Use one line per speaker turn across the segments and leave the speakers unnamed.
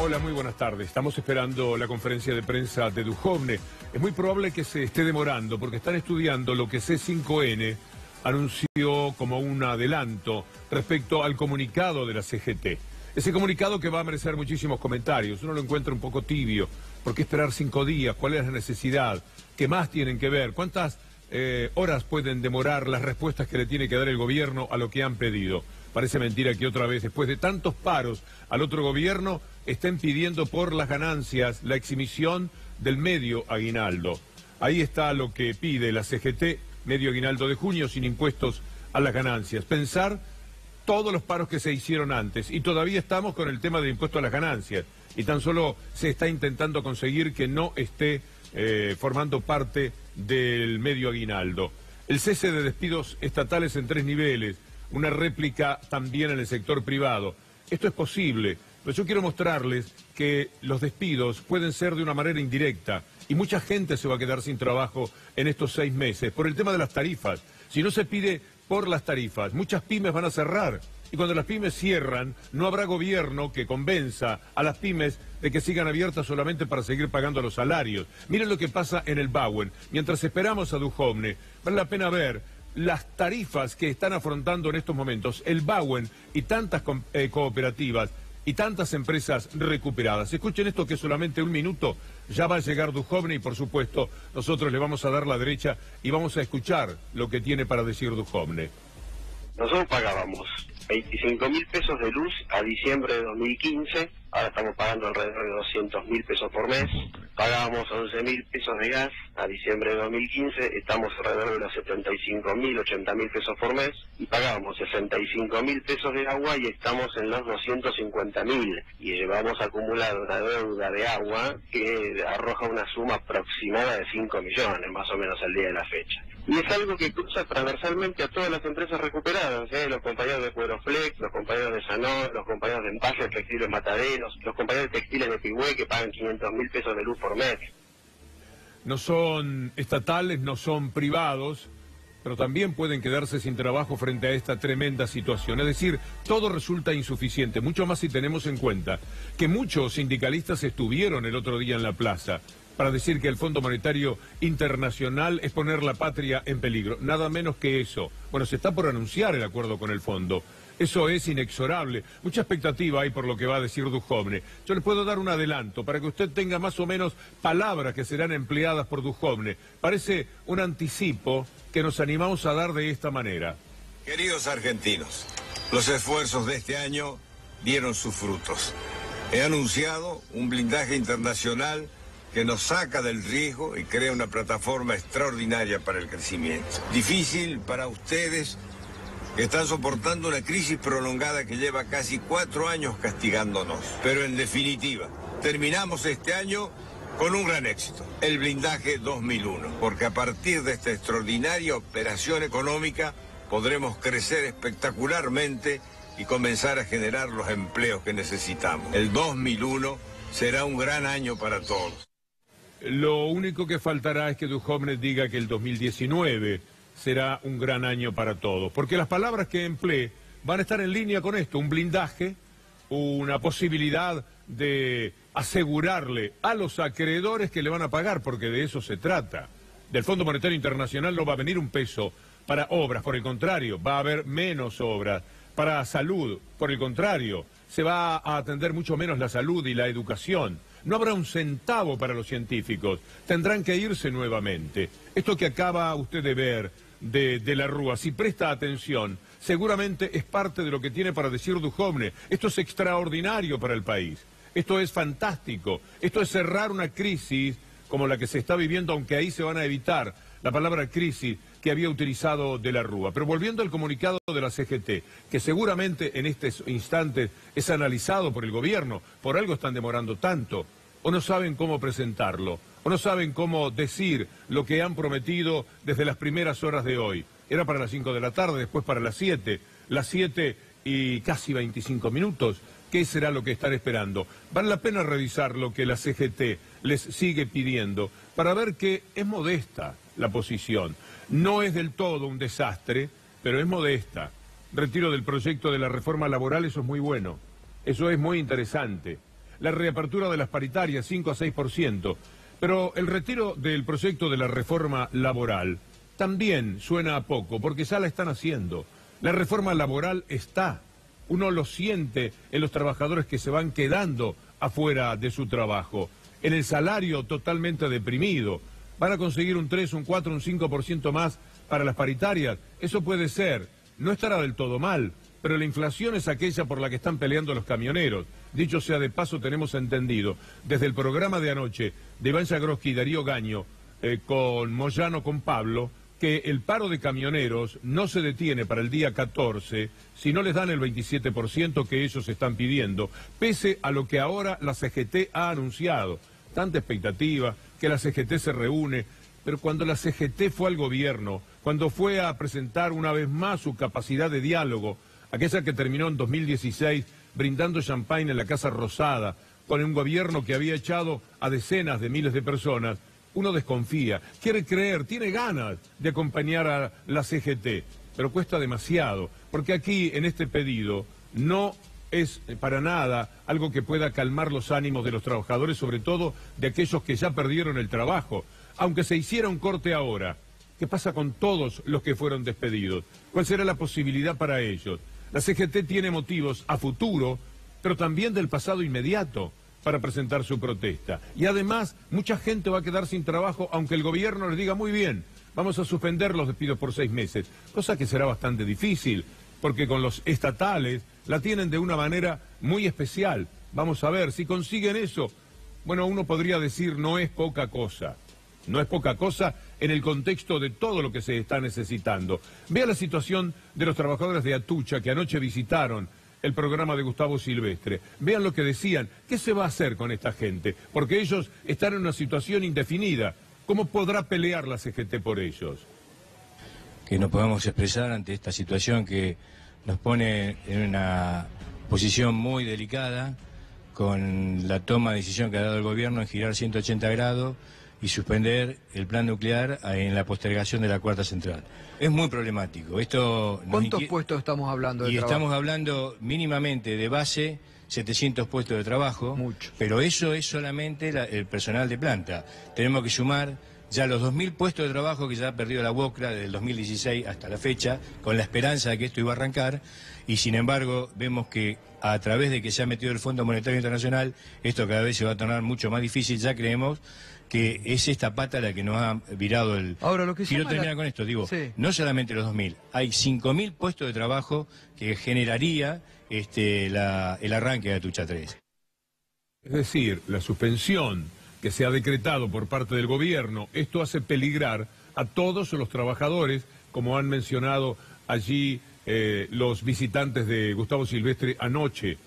Hola, muy buenas tardes. Estamos esperando la conferencia de prensa de Duhovne. Es muy probable que se esté demorando porque están estudiando lo que C5N anunció como un adelanto respecto al comunicado de la CGT. Ese comunicado que va a merecer muchísimos comentarios. Uno lo encuentra un poco tibio. ¿Por qué esperar 5 días? ¿Cuál es la necesidad? ¿Qué más tienen que ver? ¿Cuántas horas pueden demorar las respuestas que le tiene que dar el gobierno a lo que han pedido? Parece mentira que otra vez, después de tantos paros al otro gobierno, estén pidiendo por las ganancias la exhibición del medio aguinaldo. Ahí está lo que pide la CGT, medio aguinaldo de junio sin impuestos a las ganancias. Pensar todos los paros que se hicieron antes y todavía estamos con el tema del impuesto a las ganancias y tan solo se está intentando conseguir que no esté formando parte del medio aguinaldo. El cese de despidos estatales en 3 niveles, una réplica también en el sector privado. Esto es posible, pero yo quiero mostrarles que los despidos pueden ser de una manera indirecta y mucha gente se va a quedar sin trabajo en estos 6 meses por el tema de las tarifas. Si no se pide por las tarifas, muchas pymes van a cerrar y cuando las pymes cierran no habrá gobierno que convenza a las pymes de que sigan abiertas solamente para seguir pagando los salarios. Miren lo que pasa en el BAUEN. Mientras esperamos a Duhovne, vale la pena ver las tarifas que están afrontando en estos momentos el BAUEN y tantas cooperativas y tantas empresas recuperadas. Escuchen esto que es solamente 1 minuto, ya va a llegar Duhovne y por supuesto nosotros le vamos a dar la derecha y vamos a escuchar lo que tiene para decir Duhovne.
Nosotros pagábamos 25.000 pesos de luz a diciembre de 2015, ahora estamos pagando alrededor de 200.000 pesos por mes. Pagábamos 11.000 pesos de gas a diciembre de 2015, estamos alrededor de los 75.000, 80.000 pesos por mes. Y pagábamos 65.000 pesos de agua y estamos en los 250.000. Y llevamos acumulado una deuda de agua que arroja una suma aproximada de 5 millones, más o menos al día de la fecha. Y es algo que cruza transversalmente a todas las empresas recuperadas, los compañeros de Cueroflex, los compañeros de Sanor, los compañeros de Empaques Textiles Mataderos, los compañeros de Textiles de Pigüé que pagan 500.000 pesos de luz por mes.
No son estatales, no son privados, pero también pueden quedarse sin trabajo frente a esta tremenda situación. Es decir, todo resulta insuficiente, mucho más si tenemos en cuenta que muchos sindicalistas estuvieron el otro día en la plaza para decir que el Fondo Monetario Internacional es poner la patria en peligro. Nada menos que eso. Bueno, se está por anunciar el acuerdo con el fondo. Eso es inexorable. Mucha expectativa hay por lo que va a decir Duhovne. Yo les puedo dar un adelanto para que usted tenga más o menos palabras que serán empleadas por Duhovne. Parece un anticipo que nos animamos a dar de esta manera.
Queridos argentinos, los esfuerzos de este año dieron sus frutos. He anunciado un blindaje internacional que nos saca del riesgo y crea una plataforma extraordinaria para el crecimiento. Difícil para ustedes que están soportando una crisis prolongada que lleva casi 4 años castigándonos. Pero en definitiva, terminamos este año con un gran éxito, el blindaje 2001, porque a partir de esta extraordinaria operación económica podremos crecer espectacularmente y comenzar a generar los empleos que necesitamos. El 2001 será un gran año para todos.
Lo único que faltará es que Duhovne diga que el 2019 será un gran año para todos, porque las palabras que emplee van a estar en línea con esto, un blindaje, una posibilidad de asegurarle a los acreedores que le van a pagar, porque de eso se trata. Del Fondo Monetario Internacional no va a venir un peso para obras, por el contrario, va a haber menos obras. Para salud, por el contrario, se va a atender mucho menos la salud y la educación. No habrá un centavo para los científicos, tendrán que irse nuevamente. Esto que acaba usted de ver de la Rúa, si presta atención, seguramente es parte de lo que tiene para decir Duhovne. Esto es extraordinario para el país, esto es fantástico, esto es cerrar una crisis como la que se está viviendo, aunque ahí se van a evitar la palabra crisis que había utilizado de la Rúa. Pero volviendo al comunicado de la CGT, que seguramente en este instante es analizado por el gobierno, por algo están demorando tanto, o no saben cómo presentarlo, o no saben cómo decir lo que han prometido desde las primeras horas de hoy. Era para las 5 de la tarde, después para las 7 y casi 25 minutos. ¿Qué será lo que están esperando? Vale la pena revisar lo que la CGT les sigue pidiendo para ver que es modesta la posición. No es del todo un desastre, pero es modesta. Retiro del proyecto de la reforma laboral, eso es muy bueno. Eso es muy interesante. la reapertura de las paritarias, 5 a 6%. Pero el retiro del proyecto de la reforma laboral también suena a poco, porque ya la están haciendo. La reforma laboral está. Uno lo siente en los trabajadores que se van quedando afuera de su trabajo, en el salario totalmente deprimido. Van a conseguir un 3, un 4, un 5% más para las paritarias. Eso puede ser. No estará del todo mal, pero la inflación es aquella por la que están peleando los camioneros. Dicho sea de paso, tenemos entendido, desde el programa de anoche de Iván Jagroski y Darío Gaño, con Moyano, con Pablo, que el paro de camioneros no se detiene para el día 14 si no les dan el 27% que ellos están pidiendo, pese a lo que ahora la CGT ha anunciado. Tanta expectativa, que la CGT se reúne, pero cuando la CGT fue al gobierno, cuando fue a presentar una vez más su capacidad de diálogo, aquella que terminó en 2016 brindando champagne en la Casa Rosada, con un gobierno que había echado a decenas de miles de personas, uno desconfía, quiere creer, tiene ganas de acompañar a la CGT, pero cuesta demasiado, porque aquí en este pedido no es para nada algo que pueda calmar los ánimos de los trabajadores, sobre todo de aquellos que ya perdieron el trabajo. Aunque se hiciera un corte ahora, ¿qué pasa con todos los que fueron despedidos? ¿Cuál será la posibilidad para ellos? La CGT tiene motivos a futuro, pero también del pasado inmediato, para presentar su protesta. Y además, mucha gente va a quedar sin trabajo, aunque el gobierno les diga muy bien, vamos a suspender los despidos por 6 meses, cosa que será bastante difícil, porque con los estatales la tienen de una manera muy especial. Vamos a ver, si consiguen eso, bueno, uno podría decir no es poca cosa. No es poca cosa en el contexto de todo lo que se está necesitando. Vea la situación de los trabajadores de Atucha que anoche visitaron el programa de Gustavo Silvestre. Vean lo que decían. ¿Qué se va a hacer con esta gente? Porque ellos están en una situación indefinida. ¿Cómo podrá pelear la CGT por ellos?
Que nos podamos expresar ante esta situación que nos pone en una posición muy delicada con la toma de decisión que ha dado el gobierno en girar 180 grados y suspender el plan nuclear en la postergación de la cuarta central. Es muy problemático.
¿Cuántos puestos estamos hablando de trabajo?
Estamos hablando mínimamente de base 700 puestos de trabajo.
Mucho.
Pero eso es solamente el personal de planta. Tenemos que sumar ya los 2.000 puestos de trabajo que ya ha perdido la UOCRA desde el 2016 hasta la fecha, con la esperanza de que esto iba a arrancar, y sin embargo vemos que a través de que se ha metido el Fondo Monetario Internacional, esto cada vez se va a tornar mucho más difícil. Ya creemos que es esta pata la que nos ha virado el...
Ahora, lo que
quiero terminar con esto, digo, sí. No solamente los 2.000, hay 5.000 puestos de trabajo que generaría el arranque de Atucha 3.
Es decir, la suspensión que se ha decretado por parte del gobierno, esto hace peligrar a todos los trabajadores, como han mencionado allí los visitantes de Gustavo Silvestre anoche,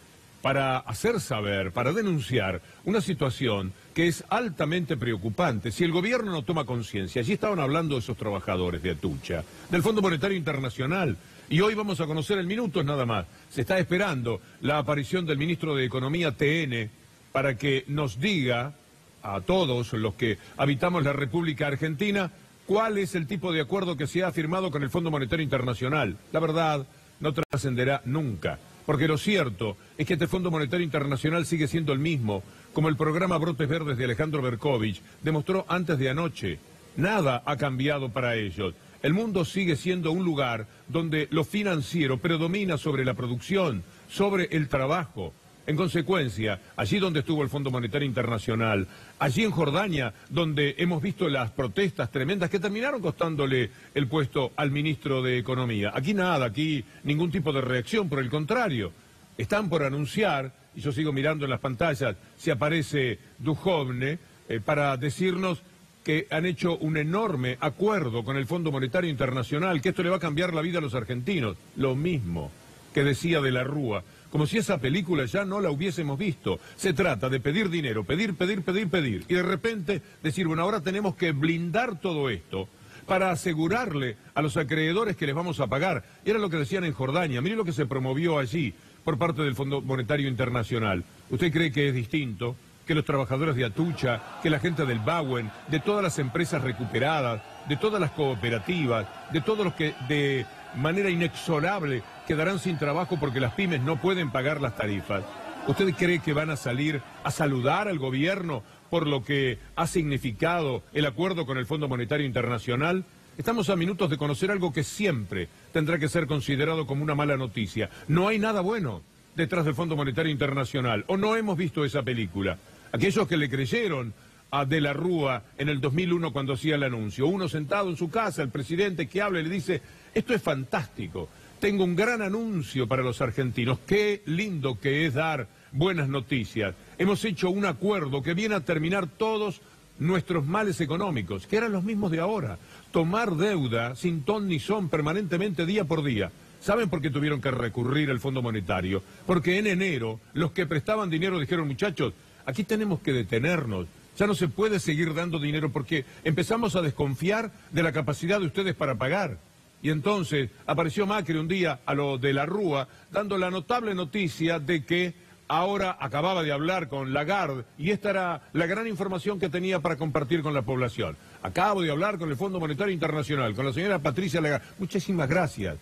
para hacer saber, para denunciar una situación que es altamente preocupante. Si el gobierno no toma conciencia, allí estaban hablando de esos trabajadores de Atucha, del Fondo Monetario Internacional, y hoy vamos a conocer en minutos nada más. Se está esperando la aparición del ministro de Economía, TN, para que nos diga a todos los que habitamos la República Argentina cuál es el tipo de acuerdo que se ha firmado con el Fondo Monetario Internacional. La verdad no trascenderá nunca, porque lo cierto es que este Fondo Monetario Internacional sigue siendo el mismo, como el programa Brotes Verdes de Alejandro Berkovich demostró antes de anoche. Nada ha cambiado para ellos. El mundo sigue siendo un lugar donde lo financiero predomina sobre la producción, sobre el trabajo. En consecuencia, allí donde estuvo el Fondo Monetario Internacional, allí en Jordania, donde hemos visto las protestas tremendas que terminaron costándole el puesto al ministro de Economía. Aquí nada, aquí ningún tipo de reacción, por el contrario. Están por anunciar, y yo sigo mirando en las pantallas, si aparece Duhovne, para decirnos que han hecho un enorme acuerdo con el Fondo Monetario Internacional, que esto le va a cambiar la vida a los argentinos. Lo mismo que decía de la Rúa. Como si esa película ya no la hubiésemos visto. Se trata de pedir dinero, pedir, y de repente decir, bueno, ahora tenemos que blindar todo esto para asegurarle a los acreedores que les vamos a pagar. Y era lo que decían en Jordania. Mire lo que se promovió allí por parte del Fondo Monetario Internacional. ¿Usted cree que es distinto que los trabajadores de Atucha, que la gente del Bauen, de todas las empresas recuperadas, de todas las cooperativas, de todos los que de manera inexorable quedarán sin trabajo porque las pymes no pueden pagar las tarifas? ¿Usted cree que van a salir a saludar al gobierno por lo que ha significado el acuerdo con el Fondo Monetario Internacional? Estamos a minutos de conocer algo que siempre tendrá que ser considerado como una mala noticia. No hay nada bueno detrás del Fondo Monetario Internacional, o no hemos visto esa película. Aquellos que le creyeron a De la Rúa en el 2001 cuando hacía el anuncio, uno sentado en su casa, el presidente que habla y le dice, esto es fantástico, tengo un gran anuncio para los argentinos, qué lindo que es dar buenas noticias. Hemos hecho un acuerdo que viene a terminar todos nuestros males económicos, que eran los mismos de ahora. Tomar deuda sin ton ni son permanentemente día por día. ¿Saben por qué tuvieron que recurrir al Fondo Monetario? Porque en enero los que prestaban dinero dijeron, muchachos, aquí tenemos que detenernos. Ya no se puede seguir dando dinero porque empezamos a desconfiar de la capacidad de ustedes para pagar. Y entonces apareció Macri un día a lo de la Rúa dando la notable noticia de que ahora acababa de hablar con Lagarde y esta era la gran información que tenía para compartir con la población. Acabo de hablar con el Fondo Monetario Internacional, con la señora Patricia Lagarde. Muchísimas gracias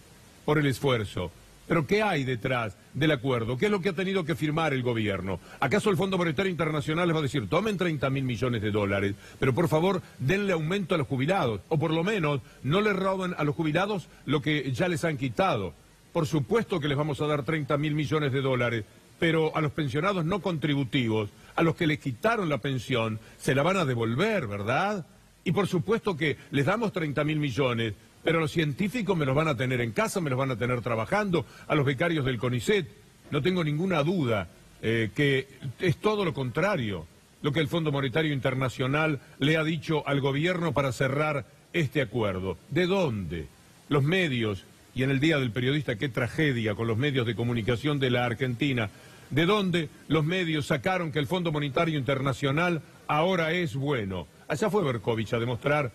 por el esfuerzo. Pero ¿qué hay detrás del acuerdo? ¿Qué es lo que ha tenido que firmar el gobierno? ¿Acaso el Fondo Monetario Internacional les va a decir, tomen 30.000 millones de dólares, pero por favor denle aumento a los jubilados? O por lo menos no le roben a los jubilados lo que ya les han quitado. Por supuesto que les vamos a dar 30.000 millones de dólares, pero a los pensionados no contributivos, a los que les quitaron la pensión, se la van a devolver, ¿verdad? Y por supuesto que les damos 30.000 millones, pero los científicos me los van a tener en casa, me los van a tener trabajando, a los becarios del CONICET. No tengo ninguna duda que es todo lo contrario lo que el Fondo Monetario Internacional le ha dicho al gobierno para cerrar este acuerdo. ¿De dónde? Los medios, y en el Día del Periodista, qué tragedia con los medios de comunicación de la Argentina, ¿de dónde los medios sacaron que el Fondo Monetario Internacional ahora es bueno? Allá fue Berkovich a demostrar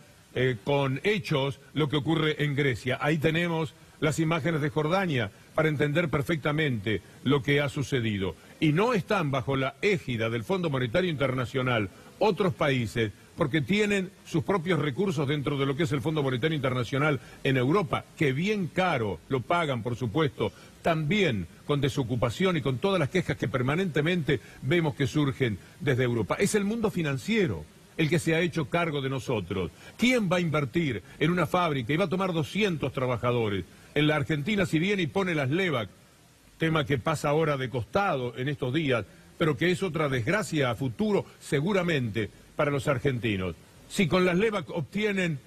con hechos lo que ocurre en Grecia. Ahí tenemos las imágenes de Jordania para entender perfectamente lo que ha sucedido. Y no están bajo la égida del Fondo Monetario Internacional otros países porque tienen sus propios recursos dentro de lo que es el Fondo Monetario Internacional en Europa, que bien caro lo pagan, por supuesto, también con desocupación y con todas las quejas que permanentemente vemos que surgen desde Europa. Es el mundo financiero el que se ha hecho cargo de nosotros. ¿Quién va a invertir en una fábrica y va a tomar 200 trabajadores? En la Argentina, si viene y pone las LEVAC, tema que pasa ahora de costado en estos días, pero que es otra desgracia a futuro seguramente para los argentinos. Si con las LEVAC obtienen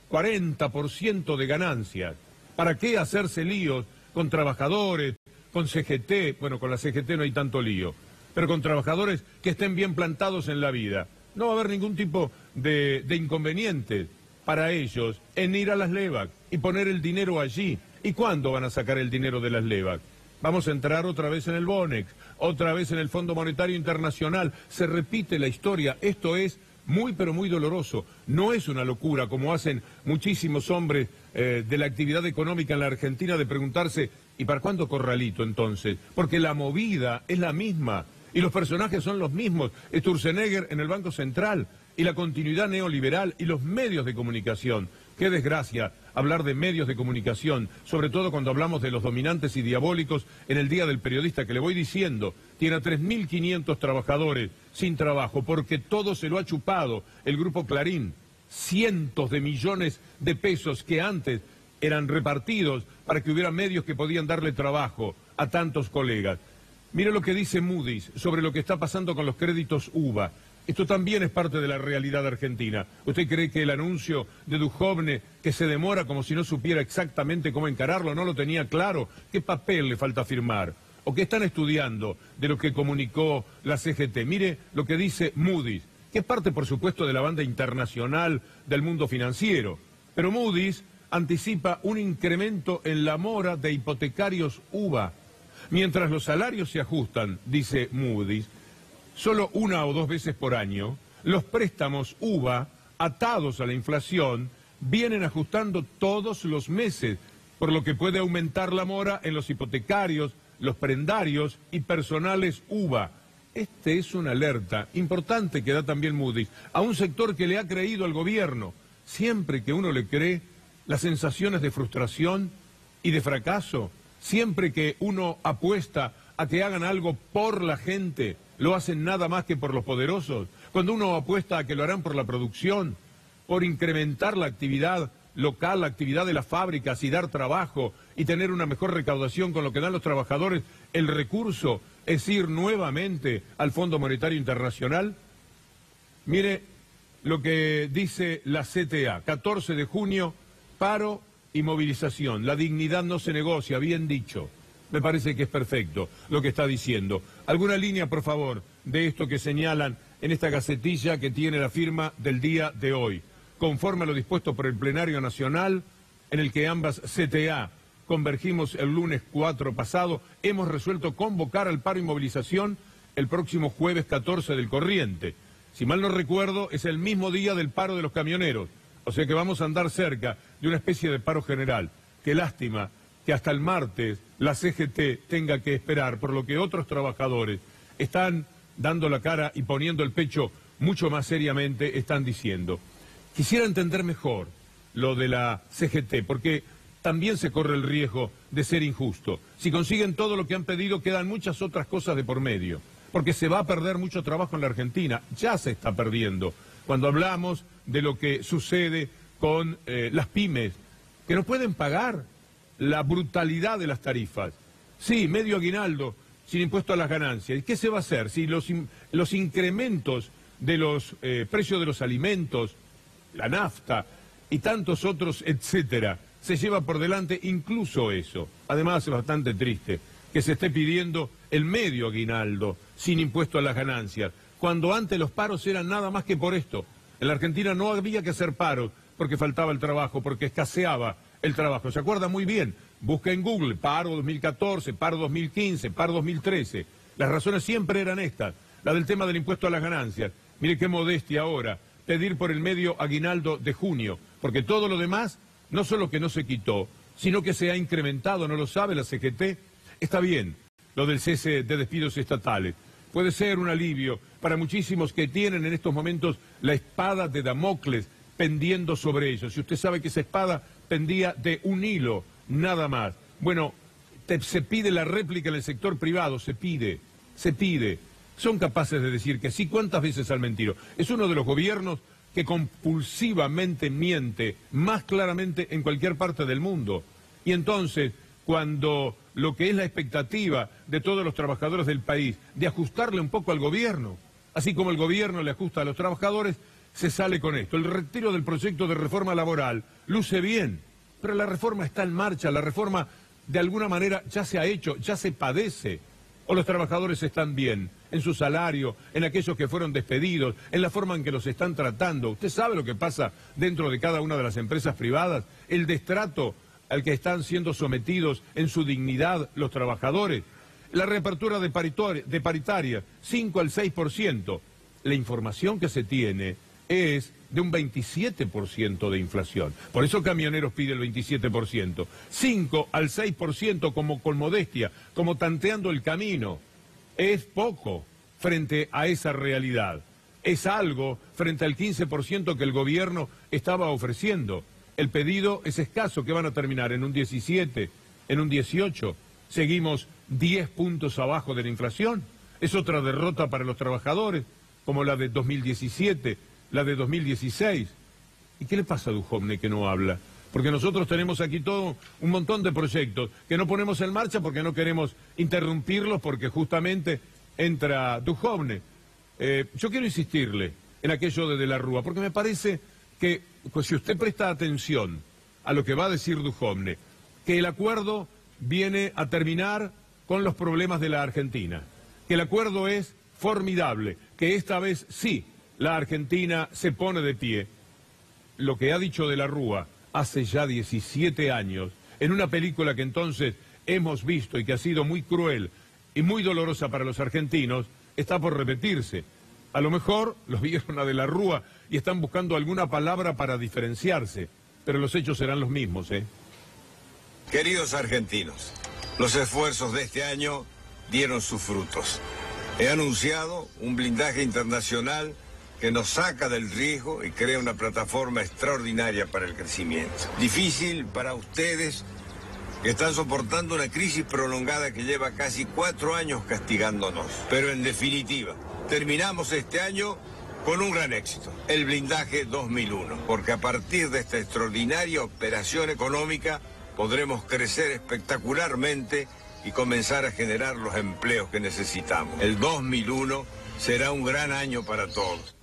40% de ganancias, ¿para qué hacerse líos con trabajadores, con CGT? Bueno, con la CGT no hay tanto lío, pero con trabajadores que estén bien plantados en la vida. No va a haber ningún tipo de inconveniente para ellos en ir a las LEVAC y poner el dinero allí. ¿Y cuándo van a sacar el dinero de las LEVAC? Vamos a entrar otra vez en el Bonex, otra vez en el Fondo Monetario Internacional. Se repite la historia. Esto es muy pero muy doloroso. No es una locura como hacen muchísimos hombres de la actividad económica en la Argentina de preguntarse, ¿y para cuándo Corralito entonces? Porque la movida es la misma. Y los personajes son los mismos, Sturzenegger en el Banco Central, y la continuidad neoliberal, y los medios de comunicación. Qué desgracia hablar de medios de comunicación, sobre todo cuando hablamos de los dominantes y diabólicos en el Día del Periodista, que le voy diciendo, tiene a 3.500 trabajadores sin trabajo, porque todo se lo ha chupado el Grupo Clarín. Cientos de millones de pesos que antes eran repartidos para que hubiera medios que podían darle trabajo a tantos colegas. Mire lo que dice Moody's sobre lo que está pasando con los créditos UVA. Esto también es parte de la realidad argentina. ¿Usted cree que el anuncio de Duhovne, que se demora como si no supiera exactamente cómo encararlo, no lo tenía claro? ¿Qué papel le falta firmar? ¿O qué están estudiando de lo que comunicó la CGT? Mire lo que dice Moody's, que es parte, por supuesto, de la banda internacional del mundo financiero. Pero Moody's anticipa un incremento en la mora de hipotecarios UVA. Mientras los salarios se ajustan, dice Moody's, solo 1 o 2 veces por año, los préstamos UVA, atados a la inflación, vienen ajustando todos los meses, por lo que puede aumentar la mora en los hipotecarios, los prendarios y personales UVA. Este es una alerta importante que da también Moody's a un sector que le ha creído al gobierno. Siempre que uno le cree, las sensaciones de frustración y de fracaso, siempre que uno apuesta a que hagan algo por la gente, lo hacen nada más que por los poderosos. Cuando uno apuesta a que lo harán por la producción, por incrementar la actividad local, la actividad de las fábricas y dar trabajo y tener una mejor recaudación con lo que dan los trabajadores, el recurso es ir nuevamente al Fondo Monetario Internacional. Mire lo que dice la CTA, 14 de junio, paro y movilización. La dignidad no se negocia, bien dicho. Me parece que es perfecto lo que está diciendo. ¿Alguna línea, por favor, de esto que señalan en esta gacetilla que tiene la firma del día de hoy? Conforme a lo dispuesto por el Plenario Nacional, en el que ambas CTA convergimos el lunes 4 pasado, hemos resuelto convocar al paro y movilización el próximo jueves 14 del corriente. Si mal no recuerdo, es el mismo día del paro de los camioneros, o sea que vamos a andar cerca de una especie de paro general. Qué lástima que hasta el martes la CGT tenga que esperar, por lo que otros trabajadores están dando la cara y poniendo el pecho mucho más seriamente, están diciendo. Quisiera entender mejor lo de la CGT, porque también se corre el riesgo de ser injusto. Si consiguen todo lo que han pedido, quedan muchas otras cosas de por medio, porque se va a perder mucho trabajo en la Argentina, ya se está perdiendo. Cuando hablamos de lo que sucede con las pymes, que no pueden pagar la brutalidad de las tarifas. Sí, medio aguinaldo, sin impuesto a las ganancias. ¿Y qué se va a hacer si los incrementos de los precios de los alimentos, la nafta y tantos otros, etcétera, se lleva por delante incluso eso? Además es bastante triste que se esté pidiendo el medio aguinaldo sin impuesto a las ganancias, cuando antes los paros eran nada más que por esto. En la Argentina no había que hacer paros porque faltaba el trabajo, porque escaseaba el trabajo. ¿Se acuerda? Muy bien. Busca en Google, paro 2014, paro 2015, paro 2013. Las razones siempre eran estas, la del tema del impuesto a las ganancias. Mire qué modestia ahora pedir por el medio aguinaldo de junio, porque todo lo demás no solo que no se quitó, sino que se ha incrementado, ¿no lo sabe la CGT? Está bien, lo del cese de despidos estatales. Puede ser un alivio para muchísimos que tienen en estos momentos la espada de Damocles pendiendo sobre ellos. Si usted sabe que esa espada pendía de un hilo, nada más. Bueno, se pide la réplica en el sector privado, se pide. Son capaces de decir que sí. ¿Cuántas veces han mentido? Es uno de los gobiernos que compulsivamente miente más claramente en cualquier parte del mundo. Y entonces, cuando lo que es la expectativa de todos los trabajadores del país, de ajustarle un poco al gobierno, así como el gobierno le ajusta a los trabajadores, se sale con esto. El retiro del proyecto de reforma laboral luce bien, pero la reforma está en marcha, la reforma de alguna manera ya se ha hecho, ya se padece. O los trabajadores están bien en su salario, en aquellos que fueron despedidos, en la forma en que los están tratando. Usted sabe lo que pasa dentro de cada una de las empresas privadas, el destrato al que están siendo sometidos en su dignidad los trabajadores. La reapertura de paritaria, 5 al 6%. La información que se tiene es de un 27% de inflación. Por eso Camioneros pide el 27%. 5 al 6% como con modestia, como tanteando el camino. Es poco frente a esa realidad. Es algo frente al 15% que el gobierno estaba ofreciendo. El pedido es escaso, que van a terminar en un 17, en un 18. Seguimos 10 puntos abajo de la inflación. Es otra derrota para los trabajadores, como la de 2017, la de 2016. ¿Y qué le pasa a Duhovne que no habla? Porque nosotros tenemos aquí todo un montón de proyectos que no ponemos en marcha porque no queremos interrumpirlos, porque justamente entra Duhovne. Yo quiero insistirle en aquello de la Rúa, porque me parece que, pues, si usted presta atención a lo que va a decir Duhovne, que el acuerdo viene a terminar con los problemas de la Argentina, que el acuerdo es formidable, que esta vez sí la Argentina se pone de pie. Lo que ha dicho de la Rúa hace ya 17 años, en una película que entonces hemos visto y que ha sido muy cruel y muy dolorosa para los argentinos, está por repetirse. A lo mejor los vieron a de la Rúa y están buscando alguna palabra para diferenciarse, pero los hechos serán los mismos, ¿eh?
Queridos argentinos, los esfuerzos de este año dieron sus frutos. He anunciado un blindaje internacional que nos saca del riesgo y crea una plataforma extraordinaria para el crecimiento. Difícil para ustedes que están soportando una crisis prolongada que lleva casi 4 años castigándonos. Pero en definitiva, terminamos este año con un gran éxito, el blindaje 2001, porque a partir de esta extraordinaria operación económica podremos crecer espectacularmente y comenzar a generar los empleos que necesitamos. El 2001 será un gran año para todos.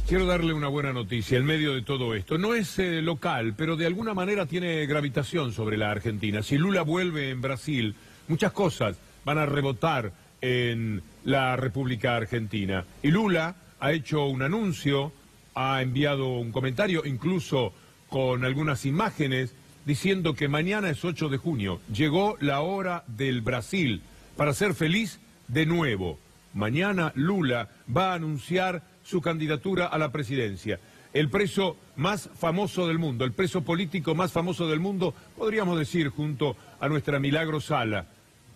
Quiero darle una buena noticia en medio de todo esto. No es local, pero de alguna manera tiene gravitación sobre la Argentina. Si Lula vuelve en Brasil, muchas cosas van a rebotar en la República Argentina. Y Lula ha hecho un anuncio, ha enviado un comentario, incluso con algunas imágenes, diciendo que mañana es 8 de junio. Llegó la hora del Brasil para ser feliz de nuevo. Mañana Lula va a anunciar su candidatura a la presidencia. El preso más famoso del mundo, el preso político más famoso del mundo, podríamos decir, junto a nuestra Milagro Sala.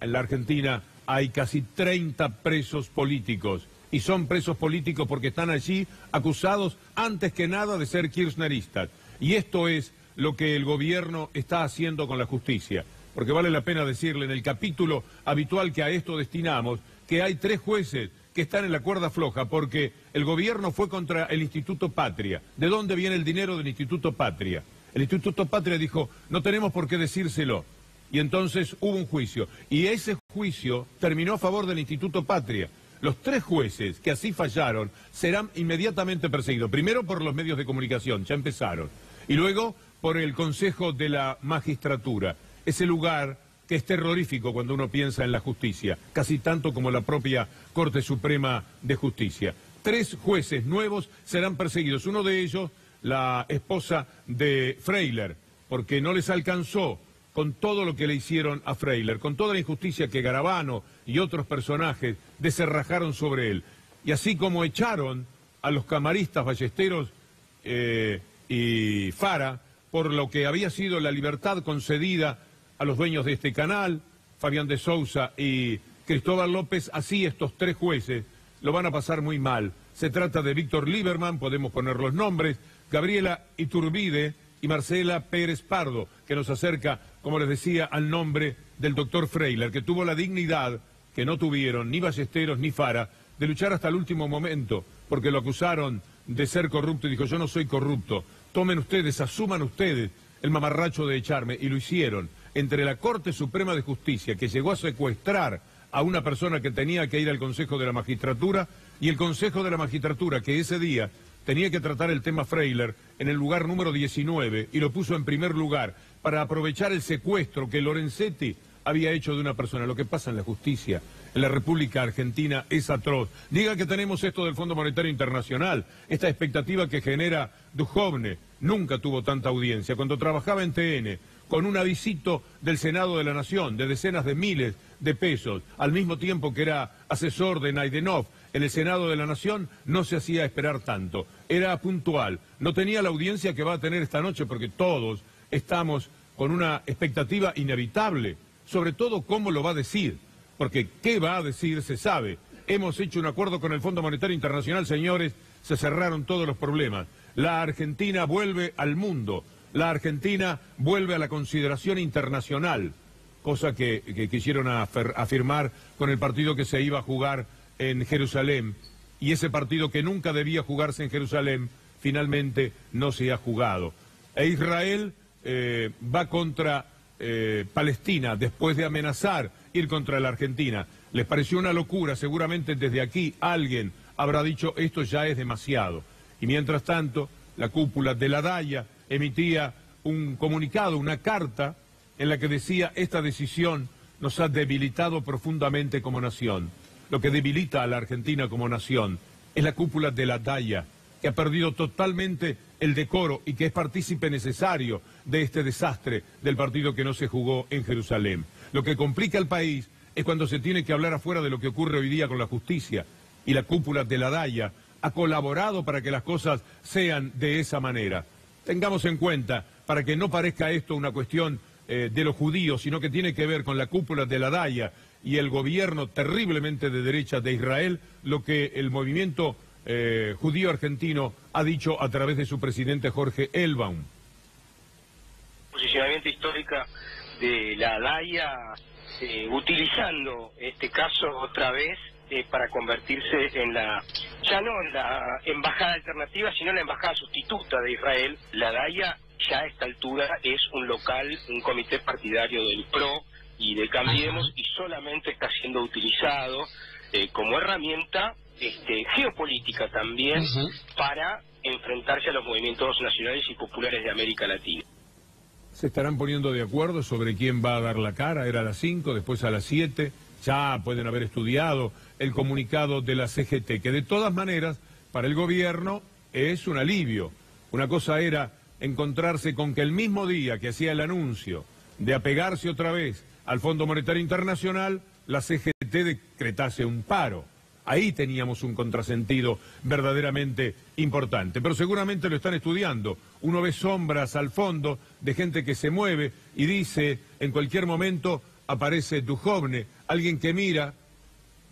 En la Argentina hay casi 30 presos políticos, y son presos políticos porque están allí acusados antes que nada de ser kirchneristas. Y esto es lo que el gobierno está haciendo con la justicia. Porque vale la pena decirle, en el capítulo habitual que a esto destinamos, que hay 3 jueces que están en la cuerda floja porque el gobierno fue contra el Instituto Patria. ¿De dónde viene el dinero del Instituto Patria? El Instituto Patria dijo, no tenemos por qué decírselo. Y entonces hubo un juicio. Y ese juicio terminó a favor del Instituto Patria. Los 3 jueces que así fallaron serán inmediatamente perseguidos. Primero por los medios de comunicación, ya empezaron. Y luego por el Consejo de la Magistratura. Ese lugar que es terrorífico cuando uno piensa en la justicia, casi tanto como la propia Corte Suprema de Justicia. 3 jueces nuevos serán perseguidos. Uno de ellos, la esposa de Freiler, porque no les alcanzó con todo lo que le hicieron a Freiler, con toda la injusticia que Garabano y otros personajes deserrajaron sobre él. Y así como echaron a los camaristas Ballesteros y Fara por lo que había sido la libertad concedida a los dueños de este canal, Fabián de Sousa y Cristóbal López, así estos 3 jueces lo van a pasar muy mal. Se trata de Víctor Lieberman, podemos poner los nombres, Gabriela Iturbide y Marcela Pérez Pardo, que nos acerca, como les decía, al nombre del doctor Freiler, que tuvo la dignidad que no tuvieron ni Ballesteros ni Fara, de luchar hasta el último momento, porque lo acusaron de ser corrupto y dijo, yo no soy corrupto, tomen ustedes, asuman ustedes el mamarracho de echarme, y lo hicieron. Entre la Corte Suprema de Justicia, que llegó a secuestrar a una persona que tenía que ir al Consejo de la Magistratura, y el Consejo de la Magistratura, que ese día tenía que tratar el tema Freiler en el lugar número 19, y lo puso en primer lugar, para aprovechar el secuestro que Lorenzetti había hecho de una persona. Lo que pasa en la justicia en la República Argentina es atroz. Diga que tenemos esto del Fondo Monetario Internacional, esta expectativa que genera Duhovne, nunca tuvo tanta audiencia. Cuando trabajaba en TN, con un avisito del Senado de la Nación de decenas de miles de pesos, al mismo tiempo que era asesor de Naidenov en el Senado de la Nación, no se hacía esperar tanto. Era puntual, no tenía la audiencia que va a tener esta noche, porque todos estamos con una expectativa inevitable, sobre todo cómo lo va a decir, porque qué va a decir se sabe. Hemos hecho un acuerdo con el Fondo Monetario Internacional, señores, se cerraron todos los problemas. La Argentina vuelve al mundo. La Argentina vuelve a la consideración internacional, cosa que quisieron afirmar con el partido que se iba a jugar en Jerusalén, y ese partido que nunca debía jugarse en Jerusalén, finalmente no se ha jugado. E Israel va contra Palestina, después de amenazar ir contra la Argentina. Les pareció una locura, seguramente desde aquí alguien habrá dicho esto ya es demasiado. Y mientras tanto, la cúpula de la Daya emitía un comunicado, una carta, en la que decía, esta decisión nos ha debilitado profundamente como nación. Lo que debilita a la Argentina como nación es la cúpula de la Daya, que ha perdido totalmente el decoro y que es partícipe necesario de este desastre del partido que no se jugó en Jerusalén. Lo que complica al país es cuando se tiene que hablar afuera de lo que ocurre hoy día con la justicia, y la cúpula de la Daya ha colaborado para que las cosas sean de esa manera. Tengamos en cuenta, para que no parezca esto una cuestión de los judíos, sino que tiene que ver con la cúpula de la Daya y el gobierno terriblemente de derecha de Israel, lo que el movimiento judío argentino ha dicho a través de su presidente Jorge Elbaum.
posicionamiento histórico de la DAIA, utilizando este caso otra vez para convertirse en ya no en la embajada alternativa, sino en la embajada sustituta de Israel. La DAIA ya a esta altura es un local, un comité partidario del PRO y de Cambiemos, y solamente está siendo utilizado como herramienta geopolítica también para enfrentarse a los movimientos nacionales y populares de América Latina.
¿Se estarán poniendo de acuerdo sobre quién va a dar la cara? Era a las 5, después a las 7. Ya pueden haber estudiado el comunicado de la CGT, que de todas maneras, para el gobierno es un alivio. Una cosa era encontrarse con que el mismo día que hacía el anuncio de apegarse otra vez al Fondo Monetario Internacional, la CGT decretase un paro. Ahí teníamos un contrasentido verdaderamente importante, pero seguramente lo están estudiando. Uno ve sombras al fondo de gente que se mueve y dice, en cualquier momento aparece Duhovne, alguien que mira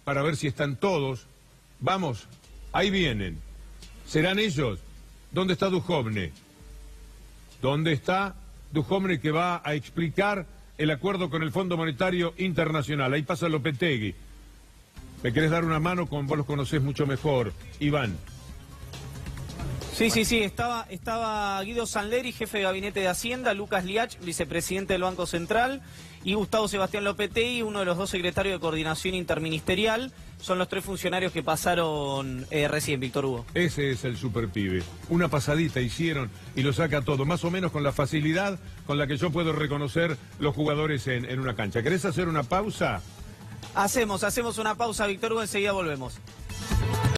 para ver si están todos. Vamos, ahí vienen. ¿Serán ellos? ¿Dónde está Duhovne? ¿Dónde está Duhovne que va a explicar el acuerdo con el Fondo Monetario Internacional? Ahí pasa Lopetegui. ¿Me querés dar una mano? Vos los conocés mucho mejor, Iván.
Sí, estaba Guido Sanleri, jefe de gabinete de Hacienda, Lucas Liach, vicepresidente del Banco Central, y Gustavo Sebastián Lopetegui, uno de los dos secretarios de Coordinación Interministerial. Son los tres funcionarios que pasaron recién, Víctor Hugo.
Ese es el superpibe. Una pasadita hicieron y lo saca todo, más o menos con la facilidad con la que yo puedo reconocer los jugadores en una cancha. ¿Querés hacer una pausa?
Hacemos una pausa, Víctor Hugo, enseguida volvemos.